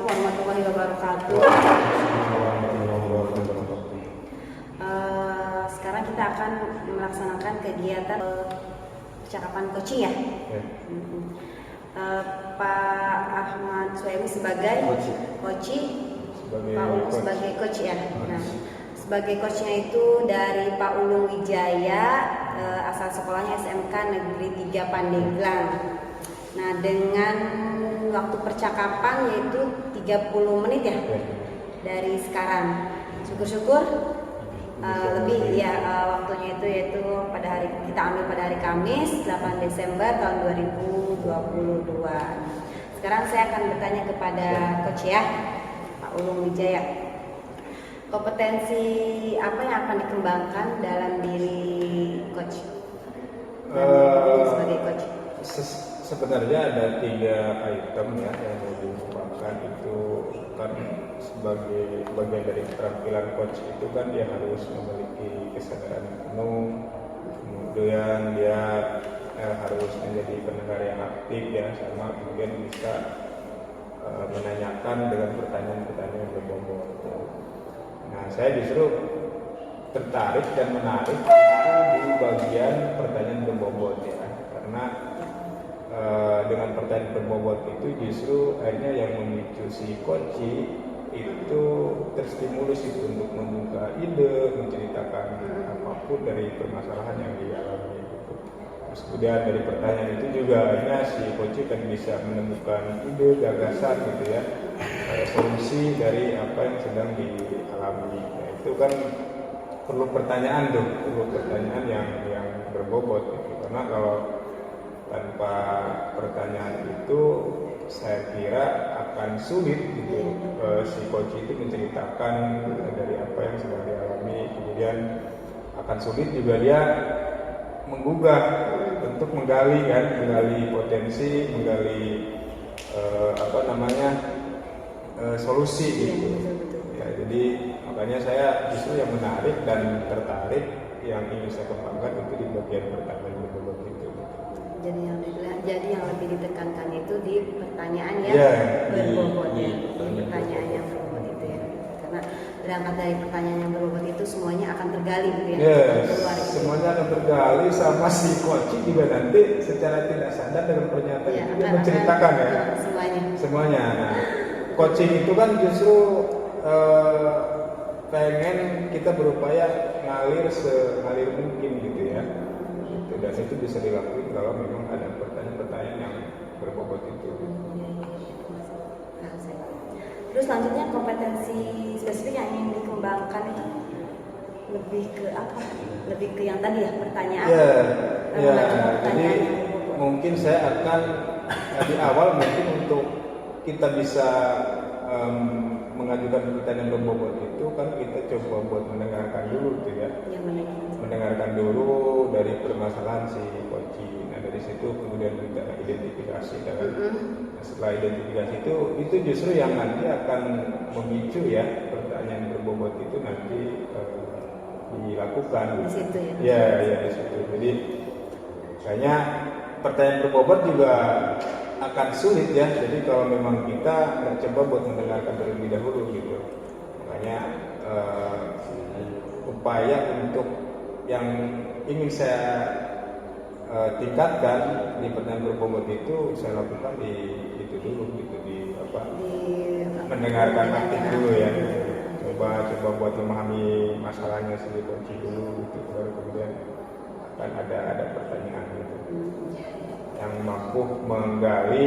warahmatullahi wabarakatuh. Sekarang kita akan melaksanakan kegiatan percakapan coaching ya. Pak Ahmad Suhaimi sebagai coach, Pak Ulung sebagai coach ya. Nah, sebagai coachnya itu dari Pak Ulung Wijaya, asal sekolahnya SMK Negeri 3 Pandeglang. Nah, dengan waktu percakapan yaitu 30 menit ya dari sekarang. Syukur-syukur lebih ya waktunya itu yaitu pada hari kita ambil pada hari Kamis 8 Desember tahun 2022. Sekarang saya akan bertanya kepada coach ya, Pak Ulung Wijaya. Kompetensi apa yang akan dikembangkan dalam diri coach? Sebagai coach. Sebenarnya ada 3 item ya yang mau dikembangkan. Itu kan sebagai bagian dari keterampilan coach itu kan dia harus memiliki kesadaran penuh, kemudian dia harus menjadi pendengar yang aktif ya, sama kemudian bisa menanyakan dengan pertanyaan-pertanyaan yang berbobot. Nah, saya justru tertarik dan menarik di bagian pertanyaan berbobot ya, karena dengan pertanyaan berbobot itu justru akhirnya yang memicu si coach itu terstimulus itu untuk membuka ide, menceritakan apapun dari permasalahan yang dialami gitu. Terus kemudian dari pertanyaan itu juga akhirnya si coach kan bisa menemukan ide, gagasan gitu ya, solusi dari apa yang sedang dialami. Nah, itu kan perlu pertanyaan tuh, perlu pertanyaan yang berbobot gitu. Karena kalau tanpa pertanyaan itu saya kira akan sulit gitu si coach itu menceritakan dari apa yang sedang dialami, kemudian akan sulit juga dia menggugah untuk menggali potensi, menggali solusi gitu. Ya, jadi makanya saya justru yang menarik dan tertarik yang ingin saya kembangkan itu di bagian pertanyaan berbobot itu. Jadi yang lebih ditekankan itu di pertanyaan yang berbobot ya, di pertanyaan yang berbobot itu ya. Karena berangkat dari pertanyaan yang berbobot itu semuanya akan tergali gitu ya. Semuanya akan tergali, sama si coach juga nanti secara tidak sadar dengan pernyataan itu dia menceritakan ya. Semuanya. Nah, coaching itu kan justru pengen kita berupaya ngalir sengalir mungkin gitu ya. Dan itu bisa dilakukan kalau memang ada pertanyaan-pertanyaan yang berbobot itu. Terus selanjutnya kompetensi spesifik yang ingin dikembangkan itu lebih ke apa? Lebih ke yang tadi ya, pertanyaan. Jadi mungkin saya akan di awal mungkin untuk kita bisa mengajukan pertanyaan berbobot itu kan kita coba buat mendengarkan dulu gitu ya. Mendengarkan dulu dari permasalahan si coach. Nah, dari situ kemudian kita identifikasi kan. Nah, setelah identifikasi itu justru yang nanti akan memicu ya pertanyaan berbobot itu nanti dilakukan di situ ya. Ya di situ. Jadi kayaknya pertanyaan berbobot juga akan sulit ya. Jadi kalau memang kita coba buat mendengarkan terlebih dahulu gitu. Makanya upaya untuk yang ingin saya tingkatkan di pertanyaan berbobot itu saya lakukan di itu dulu gitu, mendengarkan aktif dulu ya. Coba buat memahami masalahnya si coach dulu gitu, baru kemudian akan ada pertanyaan gitu yang mampu menggali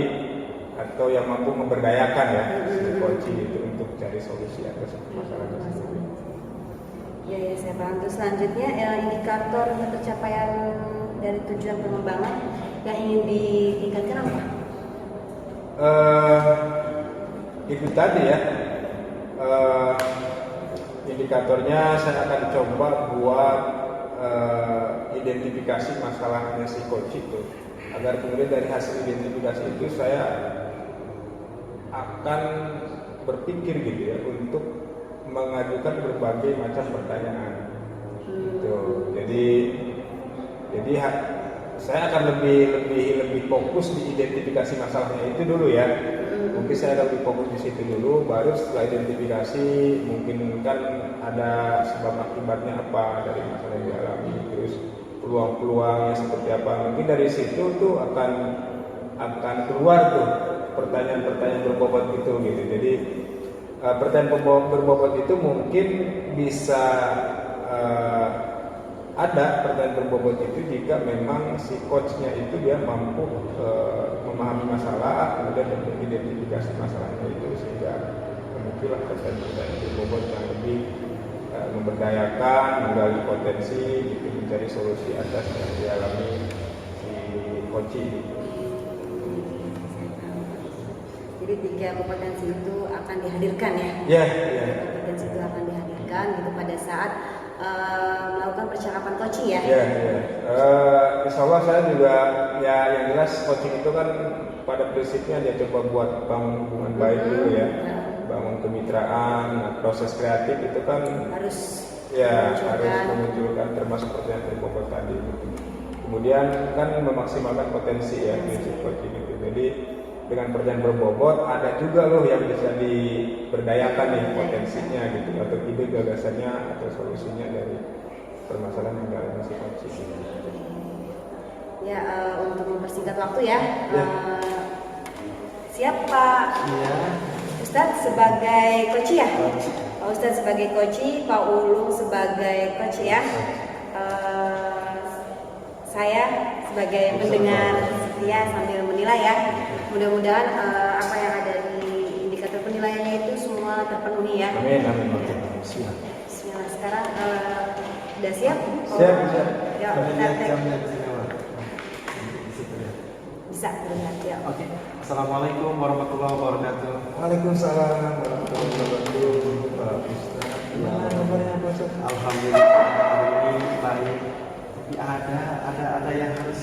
atau yang mampu memberdayakan ya si coach itu untuk cari solusi atas masalah tersebut. Ya, saya paham. Terus selanjutnya indikator pencapaian dari tujuan pengembangan yang ingin ditingkatkan apa? Itu tadi ya. Indikatornya saya akan coba buat identifikasi masalahnya si coach itu, agar kemudian dari hasil identifikasi itu saya akan berpikir gitu ya untuk mengajukan berbagai macam pertanyaan. Gitu. Jadi saya akan lebih fokus di identifikasi masalahnya itu dulu ya. Nanti saya lebih fokus di situ dulu, baru setelah identifikasi mungkin kan ada sebab akibatnya apa dari masalah yang dialami, terus peluang-peluangnya seperti apa. Mungkin dari situ tuh akan keluar tuh pertanyaan-pertanyaan berbobot itu gitu. Jadi pertanyaan berbobot itu mungkin bisa ada pertanyaan berbobot itu jika memang si coachnya itu dia mampu memahami masalah, kemudian mengidentifikasi masalahnya itu, sehingga muncullah pertanyaan berbobot yang lebih memberdayakan, menggali potensi, gitu, mencari solusi atas yang dialami si coach ini. Jadi 3 kompetensi itu akan dihadirkan ya? Ya. Kompetensi itu akan dihadirkan gitu pada saat melakukan percakapan coaching ya? Ya. Insya Allah saya juga ya yang jelas coaching itu kan pada prinsipnya dia coba buat bangun hubungan baik dulu ya, bangun kemitraan, proses kreatif itu kan harus memunculkan termasuk pertanyaan berbobot tadi. Kemudian kan memaksimalkan potensi ya prinsip coaching itu. Jadi dengan pertanyaan berbobot ada juga loh yang bisa diberdayakan nih potensinya gitu, atau ide gagasannya atau solusinya dari permasalahan yang dialami si coach. Ya, untuk mempersingkat waktu ya. Siap Pak Ustadz sebagai coach ya? Pak Ustadz sebagai coach, Pak Ulung sebagai coach ya. Saya sebagai pendengar setia sambil menilai ya. Mudah-mudahan apa yang ada di indikator penilaiannya itu semua terpenuhi ya. Amin. Bismillah. Sekarang udah siap? Siap. Ya, bisa terlihat ya. Oke. Assalamualaikum warahmatullahi wabarakatuh. Waalaikumsalam warahmatullahi wabarakatuh. Gimana kabarnya Pak Ustaz? Alhamdulillah hari ini baik. Tapi ada yang harus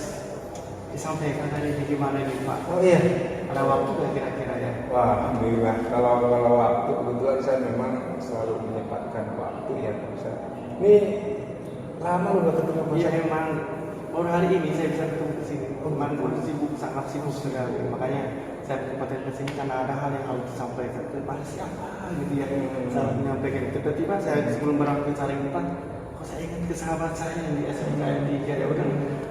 disampaikan tadi, gimana ini Pak? Oh iya. Ada waktu nggak kira-kira ya? Wah, alhamdulillah. Kalau waktu kebetulan saya memang selalu menyempatkan waktu ya Pak Ustaz. Ini lama udah ketemu Pak Iya Ustaz. memang baru hari ini saya bisa ketemu ke sini. Kemarin pun sangat sibuk sekali. Makanya saya berkesempatan ke sini karena ada hal yang harus disampaikan kepada siapa gitu ya. Saya menyampaikan tiba-tiba saya sebelum berangkat cari tempat, kok saya ingat ke sahabat saya yang di SMKN 3 ya udah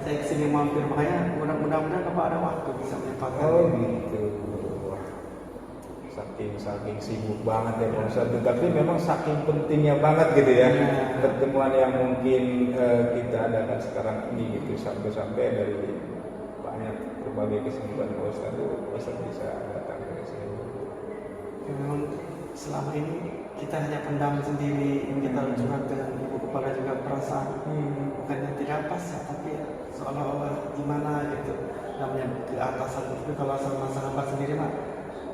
saya kesini mampir, makanya mudah-mudahan Bapak ada waktu bisa menyempatkan. Oh gitu. Wah, saking sibuk banget ya Pak Ustaz. Tapi memang saking pentingnya banget gitu ya pertemuan yang mungkin kita adakan sekarang ini gitu, sampai dari banyak berbagai kesibukan Pak Ustaz bisa datang ke sini. Memang selama ini kita hanya pendam sendiri, kita curhat dengan ibu kepala juga perasaan bukannya tidak pas ya, tapi seolah-olah gimana gitu namanya ke atasan. Tapi kalau sama sahabat sendiri mah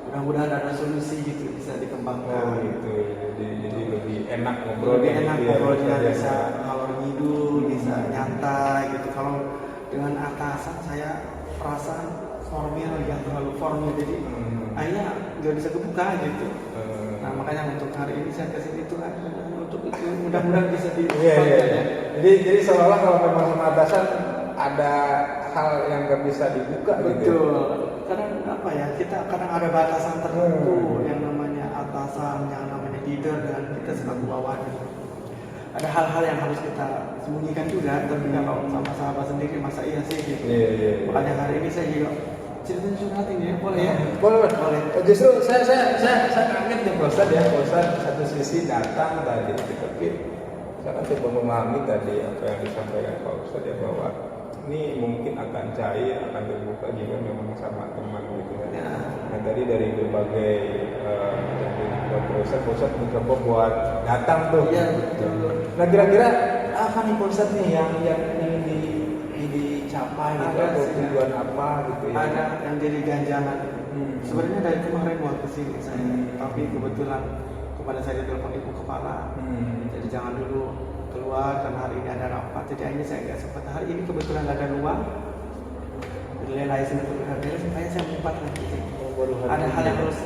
mudah-mudahan ada solusi gitu bisa dikembangkan. Oh gitu. Jadi lebih enak ngobrolnya. Lebih enak gitu ngobrolnya, ya, bisa ngalor ngidul, bisa nyantai gitu. Kalau dengan atasan saya perasaan formal yang terlalu formal, jadi akhirnya nggak bisa kebuka gitu. Nah makanya untuk hari ini saya kasih itu kan untuk itu mudah-mudahan bisa di. Iya. Jadi seolah-olah kalau memang sama atasan ada hal yang nggak bisa dibuka. Betul. Gitu. Karena apa ya, kita kadang ada batasan tertentu yang namanya atasan, yang namanya leader, dan kita sebagai bawahan. Ada hal-hal yang harus kita sembunyikan juga, tapi kalau sama sahabat sendiri masa iya sih gitu. Iya. Makanya hari ini saya juga ceritain curhat ini ya, boleh ya? Boleh. Justru saya kaget nih Pak Ustaz ya. Pak Ustaz satu sisi datang tadi, tapi saya kan coba memahami tadi apa yang disampaikan Pak Ustaz ya, bahwa ini mungkin akan cair, akan terbuka jika memang sama teman gitu kan. Nah tadi dari berbagai yang dibuat Pak Ustaz mencoba buat datang tuh. Iya betul. Nah kira-kira apa nih Pak Ustaz nih yang ingin dicapai gitu, Ada atau sih, tujuan apa gitu ya? Ada yang jadi ganjalan. Sebenarnya dari kemarin mau kesini saya, tapi kebetulan kepada saya ditelepon ibu kepala. Jadi jangan dulu keluar karena hari ini ada rapat. Jadi akhirnya saya nggak sempat. Hari ini kebetulan ada ruang. Nilai sini berbeda, supaya saya menyempat lagi. Ada hal yang harus.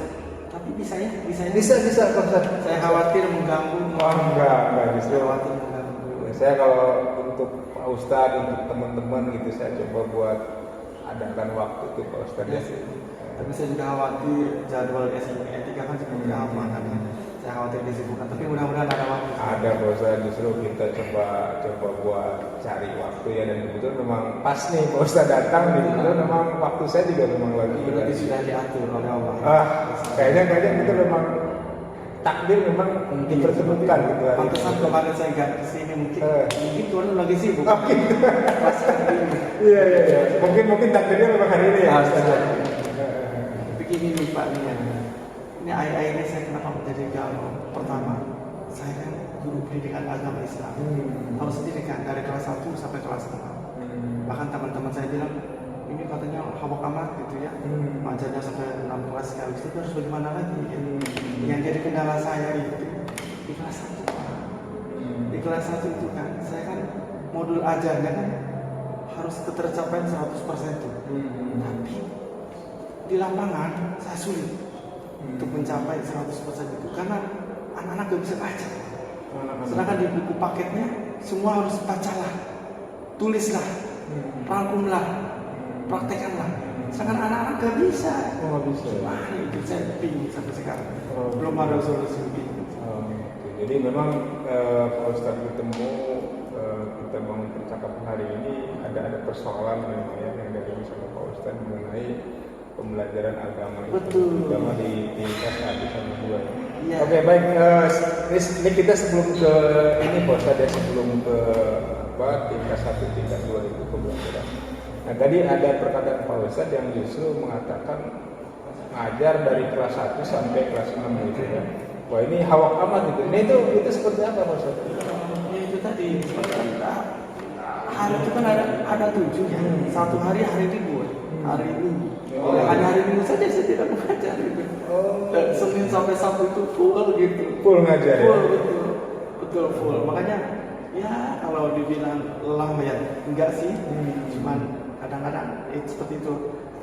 Tapi bisa ya? Bisa Pak Ustaz. Saya khawatir mengganggu. Oh enggak justru. Khawatir mengganggu. Saya kalau untuk Pak Ustadz, untuk teman-teman gitu, saya coba buat adakan waktu tuh Pak Ustadz ya. Tapi saya juga khawatir jadwal S3 kan seperti apa kan. Saya khawatir kesibukan, tapi mudah-mudahan ada waktu. Ada bosan, justru kita coba buat cari waktu ya, dan kebetulan memang pas nih Pak Ustadz datang nih, kebetulan memang waktu saya juga memang lagi Sudah diatur oleh Allah. Kayaknya kita memang takdir memang dipertemukan gitu hari ini. Pantesan kemarin saya nggak kesini, mungkin Tuhan lagi sibuk. Gitu. Pas hari ini. Iya. Mungkin takdirnya memang hari ini ya. Begini nih Pak Nia. Ini ayah ini saya kenapa menjadi galau. Pertama, saya kan guru pendidikan agama Islam. Tahu sendiri kan, dari kelas 1 sampai kelas 6. Bahkan teman-teman saya bilang, ini katanya hawak amat gitu ya. Mengajarnya sampai 6 kelas sekali. Itu harus bagaimana lagi? Gitu. Yang jadi kendala saya itu di kelas 1 Pak. Di kelas 1 itu kan, saya kan modul ajarnya kan harus ketercapaian 100% tuh. Tapi di lapangan saya sulit untuk mencapai 100% itu karena anak-anak gak bisa baca. Sedangkan di buku paketnya semua harus bacalah, tulislah, rangkumlah, praktekanlah. Sedangkan anak-anak gak bisa. Gimana itu saya bingung sampai sekarang. Belum ada solusi bingung. Jadi memang Pak Ustadz ketemu kita bangun percakapan hari ini ada persoalan memang ya yang dari misalnya Pak Ustadz mengenai pembelajaran agama itu. Betul. Agama di tingkat 1 sama 2 ya. Iya. Oke, baik. Ini kita sebelum ke ini Pak Ustadz ya, sebelum ke tingkat 1, tingkat 2 itu pembelajaran. Nah tadi ada perkataan Pak Ustadz yang justru mengatakan ngajar dari kelas 1 sampai kelas 6 gitu ya. Wah ini hawak amat gitu. Ini itu seperti apa Pak Ustadz? Ya itu tadi hari itu kan ada 7 ya. Satu hari libur, hari Minggu. Hari Minggu saja saya tidak mengajar gitu. Dan Senin sampai Sabtu itu full gitu. Full ngajar ya? Betul full. Makanya ya kalau dibilang lelah ya enggak sih. Cuman kadang-kadang seperti itu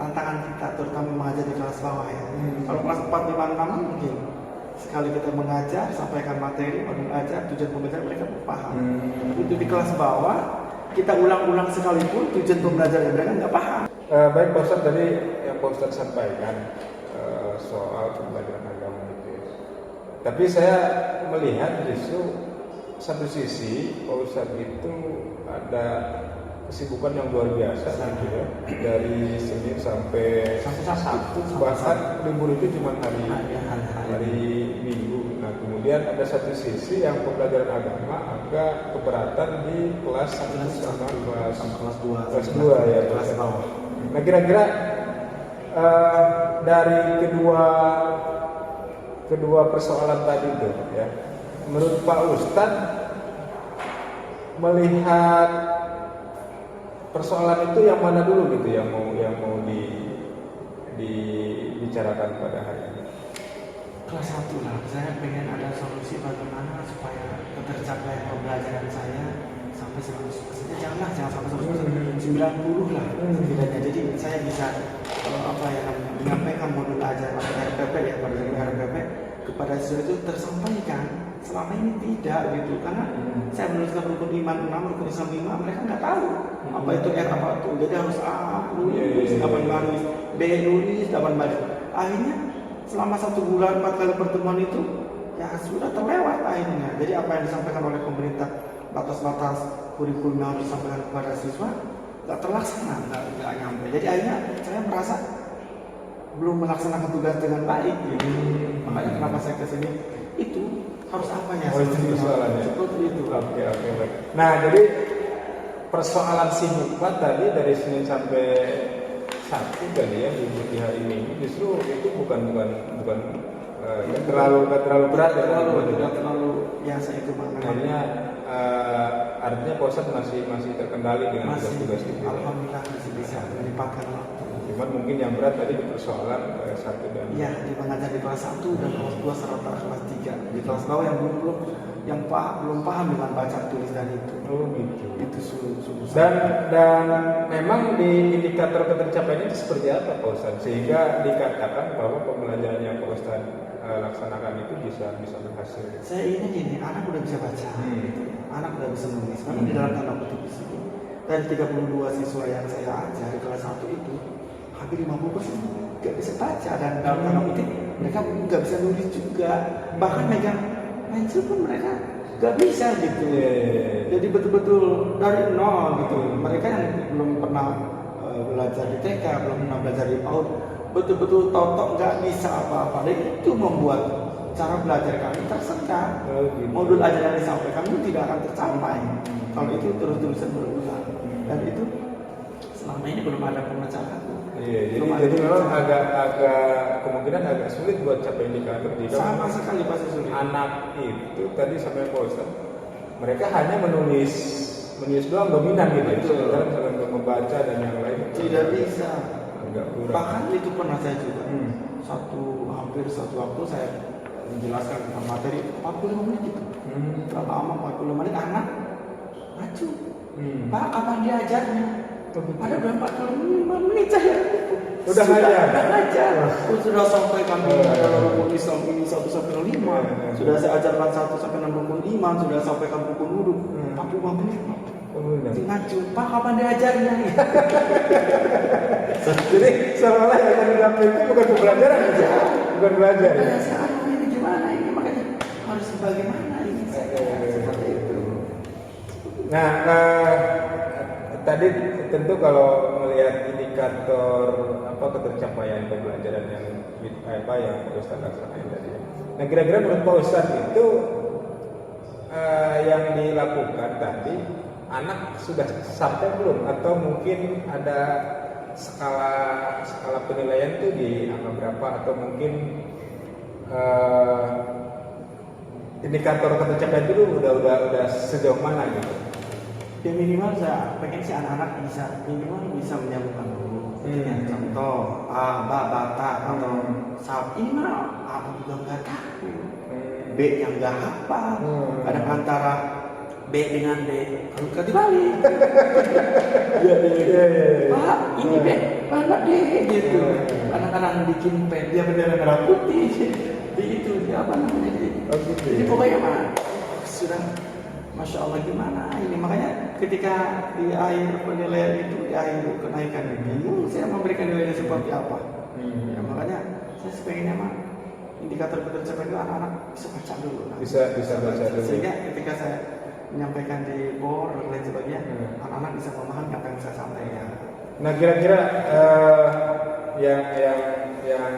tantangan kita, terutama mengajar di kelas bawah ya. Kalau kelas 4, 5, 6 mungkin sekali kita mengajar, sampaikan materi, mengajar, tujuan pembelajaran mereka paham. Untuk di kelas bawah kita ulang-ulang sekalipun tujuan pembelajaran mereka nggak paham. Baik Pak Ustadz, tadi yang Pak Ustadz sampaikan soal pembelajaran agama itu ya. Tapi saya melihat justru satu sisi Pak Ustadz itu ada kesibukan yang luar biasa gitu ya. Dari Senin sampai Sabtu, bahkan libur itu cuma hari Minggu. Nah kemudian ada satu sisi yang pembelajaran agama agak keberatan di kelas 1 sama kelas 2 ya. Kelas bawah. Nah kira-kira dari kedua persoalan tadi itu ya, menurut Pak Ustadz melihat persoalan itu yang mana dulu gitu yang mau dibicarakan pada hari ini? Kelas 1 lah, saya pengen ada solusi bagaimana supaya ketercapaian pembelajaran saya sampai 100%. Jangan sampai 100%, 90 lah setidaknya. Jadi saya bisa menyampaikan modul ajar pada RPP ya, pada RPP kepada siswa itu tersampaikan. Selama ini tidak gitu, karena saya menuliskan rukun iman 6, rukun Islam 5, mereka nggak tahu apa itu R apa itu. Jadi harus A nulis, 8 baris, B nulis, 8 baris. Akhirnya selama 1 bulan 4 kali pertemuan itu ya sudah terlewat akhirnya. Jadi apa yang disampaikan oleh pemerintah, batas-batas kurikulum yang harus disampaikan kepada siswa nggak terlaksana, nggak nyampe. Jadi akhirnya saya merasa belum melaksanakan tugas dengan baik gitu. Makanya kenapa saya kesini itu harus apa ya? Seperti itu. Oke, baik. Nah jadi persoalan simultan tadi dari Senin sampai Sabtu tadi ya di hari Minggu justru itu bukan nggak terlalu berat ya, tidak terlalu biasa itu makanya artinya Pak Ustadz masih terkendali dengan tugas-tugas itu. Alhamdulillah masih bisa menyempatkan waktu. Cuman mungkin yang berat tadi di persoalan 1 dan iya di mengajar di kelas 1 dan kelas 2 serta kelas 3 di kelas bawah yang belum paham dengan baca tulis dan itu. Oh gitu. Itu susah. Dan memang di indikator ketercapaian itu seperti apa Pak Ustadz sehingga dikatakan bahwa pembelajaran yang Pak Ustadz laksanakan itu bisa berhasil. Saya ingin gini, anak udah bisa baca, anak udah bisa menulis. Karena di dalam tanda kutip di sini dari 32 siswa yang saya ajar di kelas 1 itu hampir 50% nggak bisa baca, dan dalam tanda kutip mereka nggak bisa nulis juga, bahkan megang pensil pun mereka nggak bisa gitu. Jadi betul-betul dari nol gitu. Mereka yang belum pernah belajar di TK, belum pernah belajar di PAUD, betul-betul totok nggak bisa apa-apa. Dan itu membuat cara belajar kami tersendat. Modul ajaran yang disampaikan itu tidak akan tercapai kalau itu terus-terusan berulang. Dan itu selama ini belum ada pemecahan. Iya, jadi memang agak kemungkinan agak sulit buat capai indikator jika sama sekali pasti sulit. Anak itu tadi sampai Pak mereka hanya menulis doang dominan gitu, sementara misalkan membaca dan yang lain tidak bisa. Agak kurang. Bahkan itu pernah saya juga. Hampir satu waktu saya menjelaskan tentang materi 45 menit gitu. Berapa lama 45 menit anak maju. Pak, kapan diajarnya? Ada berapa 45 menit saya. Udah ngajar. Sudah sampai kami dalam rukun Islam ini 1 sampai 5. Sudah saya ajarkan 1 sampai 6 rukun iman, sudah sampaikan rukun wudhu. 45 menit. Maju, Pak, kapan diajarnya? Jadi seolah yang tadi dapat itu bukan pembelajaran aja, bukan belajar. Ini gimana ini, makanya harus bagaimana ini seperti itu. Nah, tadi tentu kalau melihat indikator ketercapaian pembelajaran yang Pak Ustadz laksanain tadi. Nah, kira-kira menurut Pak Ustadz itu yang dilakukan tadi anak sudah sampai belum, atau mungkin ada skala penilaian itu di angka berapa, atau mungkin indikator ketercapaian itu udah sejauh mana gitu? Ya minimal saya pengen si anak-anak minimal bisa menyambungkan dulu. Contoh A, ba, bata atau sab, ini mah apa juga nggak tahu. B yang nggak hafal. Kadang antara B dengan D kalau dibalik. Pak, ini B, mana D gitu. Kadang-kadang bikin pen dia bendera merah putih. Di itu dia apa namanya? Jadi pokoknya mah sudah Masya Allah gimana ini, makanya ketika di akhir penilaian itu, di akhir kenaikan ini, saya memberikan nilainya seperti apa. Ya, makanya saya pengennya mah indikator ketercapaian itu anak-anak bisa baca dulu. Bisa baca dulu. Sehingga ketika saya menyampaikan di board dan lain sebagainya, anak-anak bisa memahami apa yang saya sampaikan. Nah, kira-kira yang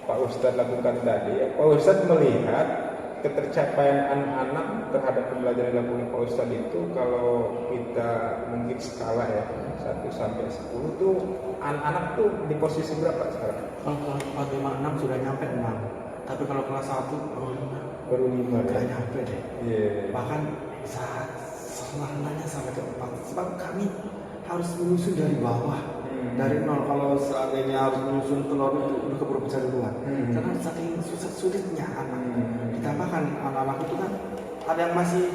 Pak Ustadz lakukan tadi, Pak Ustadz melihat ketercapaian anak-anak terhadap pembelajaran yang dilakukan Pak Ustadz itu, kalau kita mungkin skala ya 1 sampai 10 tuh anak-anak tuh di posisi berapa sekarang? Kalau kelas 4, 5, 6 sudah nyampe 6. Tapi kalau kelas 1 baru 5 nggak nyampe deh. Bahkan saat selanjutnya sampai ke 4. Sebab kami harus menyusun dari bawah. Dari nol. Kalau seandainya harus menyusun telur itu keburu pecah duluan. Karena saking sulitnya anak. Ditambahkan anak-anak itu kan ada yang masih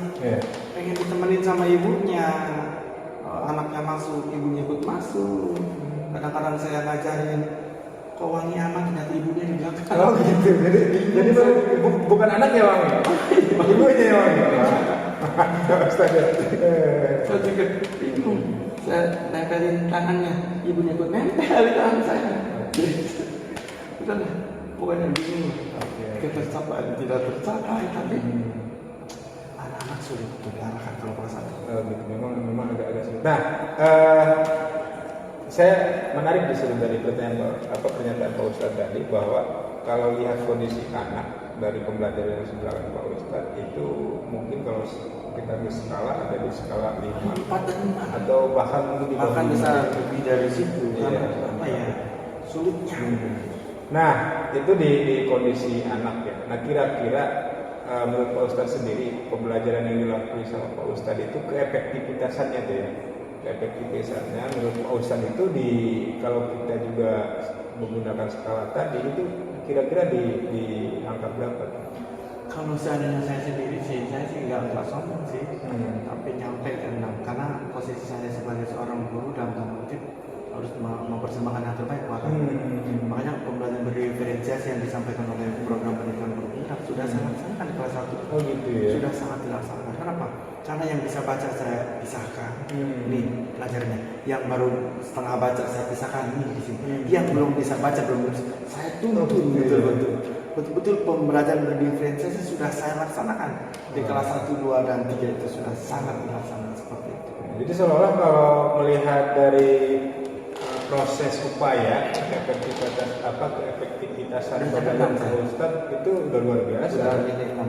pengen ditemenin sama ibunya. Anaknya masuk, ibunya ikut masuk. Kadang-kadang saya ngajarin, kok wangi amat, ternyata ibunya di belakang. Oh gitu. Jadi bukan anaknya wangi, ibunya yang wangi. Saya juga bingung. Saya nempelin tangannya, ibunya ikut nempel di tangan saya. Udah lah, pokoknya bingung. Ketercapaian tidak tercapai, tapi anak-anak sulit untuk diarahkan kalau perasaan. Gitu. Memang agak sulit. Nah, saya menarik disitu dari pernyataan Pak Ustadz tadi, bahwa kalau lihat kondisi anak dari pembelajaran yang sudah dilakukan Pak Ustadz itu mungkin kalau kita di skala ada di skala 5 atau bahkan mungkin di bahkan bisa lebih dari situ. Apa ya sulitnya. Nah, itu di kondisi anak ya. Nah, kira-kira menurut Pak Ustadz sendiri, pembelajaran yang dilakukan sama Pak Ustadz itu keefektivitasannya tuh ya. Keefektivitasannya menurut Pak Ustadz itu kalau kita juga menggunakan skala tadi itu kira-kira di angka berapa? Kalau seandainya saya sendiri sih, saya sih nggak sombong sih, tapi nyampe ke 6. Karena posisi saya sebagai seorang guru dalam tanda kutip harus mempersembahkan yang terbaik buat Makanya pembelajaran berdiferensiasi yang disampaikan oleh program pendidikan guru sudah sangat-sangat di kelas 1. Oh gitu ya. Sudah sangat dilaksanakan. Kenapa? Karena yang bisa baca saya pisahkan. Ini pelajarnya. Yang baru setengah baca saya pisahkan ini di sini. Yang belum bisa baca belum saya tuntun betul-betul pembelajaran berdiferensiasi sudah saya laksanakan di kelas 1, 2, dan 3 itu sudah sangat dilaksanakan seperti itu. Jadi seolah-olah kalau melihat dari proses upaya keefektivitasan pembelajaran Pak Ustadz itu udah luar biasa.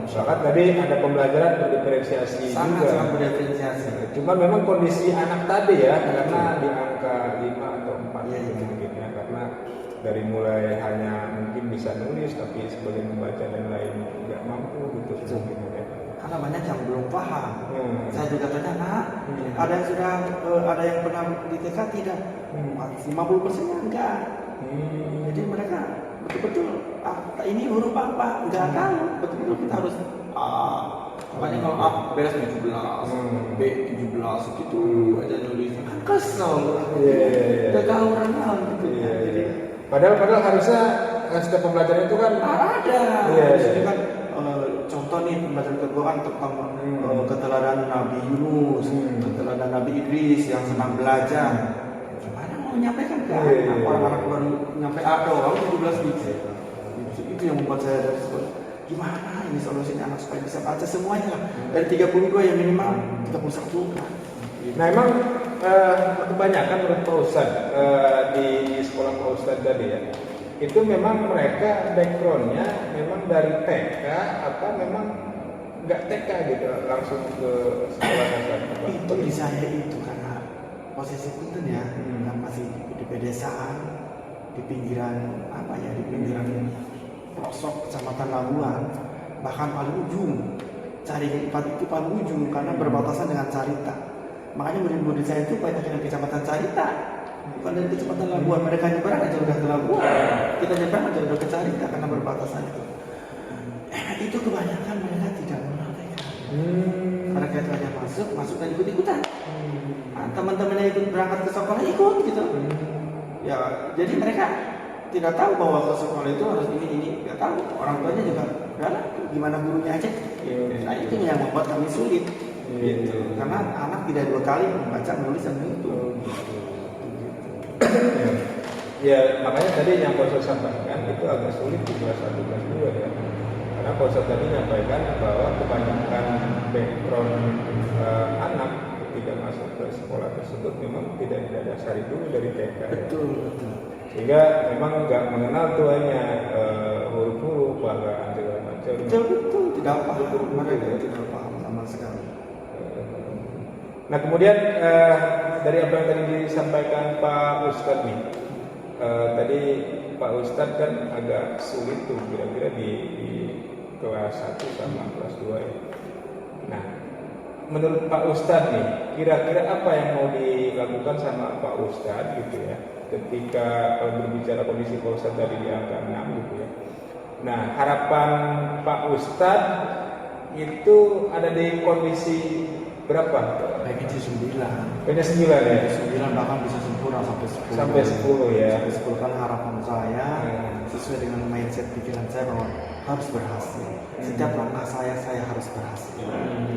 Bahkan tadi ada pembelajaran berdiferensiasi juga. Sangat berdiferensiasi. Cuma memang kondisi anak tadi ya, karena di angka 5 atau 4 mungkin ya, karena dari mulai hanya mungkin bisa nulis tapi sebagian membaca dan lain tidak mampu gitu mungkin ya. Karena banyak yang belum paham. Saya juga tanya, nak, ada yang sudah ada yang pernah di TK tidak? 50%-nya enggak. Jadi mereka betul-betul ini huruf apa? Enggak tahu. Betul-betul kita harus makanya kalau A beres 17, B 17 gitu aja nulisnya. Kesel. Udah tahu orang gitu. Jadi padahal harusnya setiap pembelajaran itu kan ada. Iya. Jadi kan contoh nih pembelajaran kedua kan tentang keteladanan Nabi Yunus, keteladanan Nabi Idris yang senang belajar. Gimana mau menyampaikan ke orang-orang baru nyampe A doang 17 biji. Itu yang membuat saya dari sekolah. Gimana ini solusinya anak supaya bisa baca semuanya lah. Dari 32 yang minimal 31 kan. Nah emang kebanyakan menurut Pak Ustadz di sekolah Pak Ustadz tadi ya, itu memang mereka backgroundnya memang dari TK apa memang nggak TK gitu langsung ke sekolah dasar? Itu di saya itu karena posisi punten ya, kan masih di pedesaan, di pinggiran di pinggiran pelosok kecamatan Labuan, bahkan paling ujung. Cari tempat itu paling ujung karena berbatasan dengan Carita. Makanya murid-murid saya itu banyak yang kecamatan Carita, bukan dari kecamatan Labuan. Mereka nyebrang aja udah ke Labuan, kita nyebrang aja udah ke Carita karena berbatasan itu. Itu kebanyakan mereka tidak menyampaikan. Karena kita hanya masuk dan ikut-ikutan. Teman-temannya ikut berangkat ke sekolah ikut gitu. Ya, jadi mereka tidak tahu bahwa ke sekolah itu harus ini, nggak tahu. Orang tuanya juga, udahlah, gimana gurunya aja. Nah itu yang membuat kami sulit. Gitu. Karena anak tidak 2 kali membaca, menulis dan menghitung. Ya makanya tadi yang Pak Ustadz sampaikan itu agak sulit di kelas 1, kelas 2 ya. Karena Pak Ustadz tadi menyampaikan bahwa kebanyakan background anak ketika masuk ke sekolah tersebut memang tidak didasari dulu dari TK. Betul. Sehingga memang nggak mengenal tuanya huruf-huruf, bahkan segala macam. Betul, tidak paham. Mereka tidak paham sama sekali. Nah kemudian dari apa yang tadi disampaikan Pak Ustadz nih, tadi Pak Ustadz kan agak sulit tuh kira-kira di kelas 1 sama kelas 2 ya. Nah menurut Pak Ustadz nih, kira-kira apa yang mau dilakukan sama Pak Ustadz gitu ya, ketika berbicara kondisi Pak Ustadz tadi di angka 6 gitu ya. Nah harapan Pak Ustadz itu ada di kondisi berapa? PG 9. PG 9 ya? 9 bahkan bisa sempurna sampai 10. Sampai 10 ya? Sampai 10 kan harapan saya sesuai dengan mindset pikiran saya bahwa harus berhasil. Setiap langkah saya harus berhasil.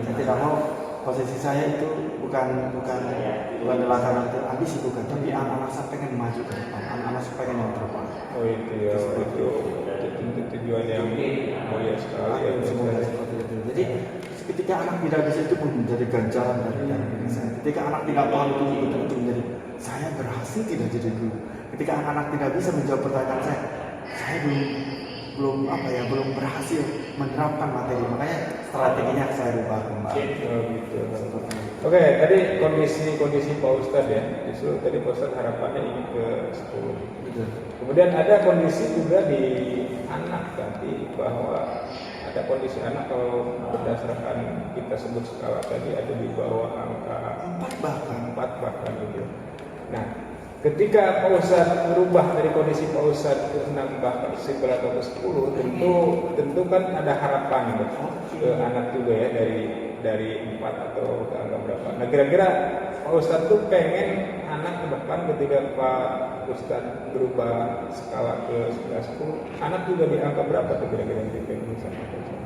Saya tidak mau posisi saya itu bukan adalah karena ambisi bukan, tapi anak-anak saya pengen maju ke depan, anak-anak saya pengen yang terbaik. Oh itu ya, itu tujuan yang mulia sekali ya. Seperti itu. Jadi ketika anak tidak bisa itu menjadi ganjaran dari diri saya. Ketika anak tidak paham itu betul-betul menjadi saya berhasil tidak jadi guru. Ketika anak-anak tidak bisa menjawab pertanyaan saya belum berhasil menerapkan materi. Makanya strateginya saya rubah kembali. Oh gitu. Oke, tadi kondisi Pak Ustadz ya. Justru tadi Pak Ustadz harapannya ingin ke 10. Gitu. Kemudian ada kondisi juga di anak tadi, bahwa ada kondisi anak kalau berdasarkan kita sebut skala tadi ada di bawah angka 4 bahkan gitu. Nah, ketika Pak Ustadz merubah dari kondisi Pak Ustadz ke 6 bahkan 9 atau ke 10, tentu kan ada harapan ke anak juga ya, dari 4 atau ke angka berapa. Nah kira-kira Pak Ustadz tuh pengen anak ke depan ketika Pak Ustadz berubah skala ke 10, anak juga di angka berapa tuh kira-kira yang dipengen sama Pak Ustadz?